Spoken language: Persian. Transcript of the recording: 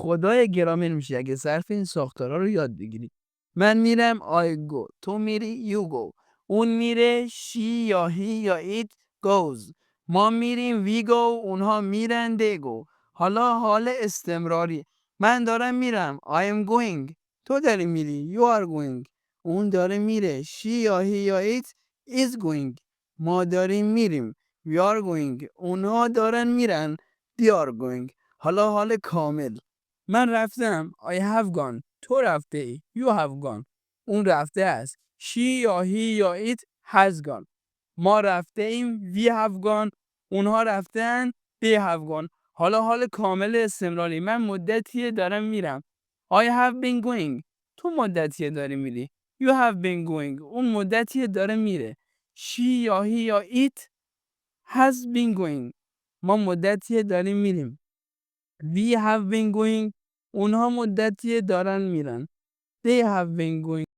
خدای گرامر میشی اگه صرف این ساختارا رو یاد بگیری. من میرم I go، تو میری you go، اون میره she یا he یا it goes، ما میریم we go، اونها میرن they go. حالا حال استمراری، من دارم میرم I am going، تو داری میری you are going، اون داره میره she یا he یا it is going، ما داریم میریم we are going، اونها دارن میرن they are going. حالا حال کامل، من رفتم I have gone، تو رفته ای you have gone، اون رفته است she یا he یا it has gone، ما رفته ایم we have gone، اونها رفتن they have gone. حالا حال کامل استمراری، من مدتیه دارم میرم I have been going، تو مدتیه داری میری you have been going، اون مدتیه داره میره she یا he یا it has been going، ما مدتیه داریم میریم we have been going، اونها مدتیه دارن میرن they have been going.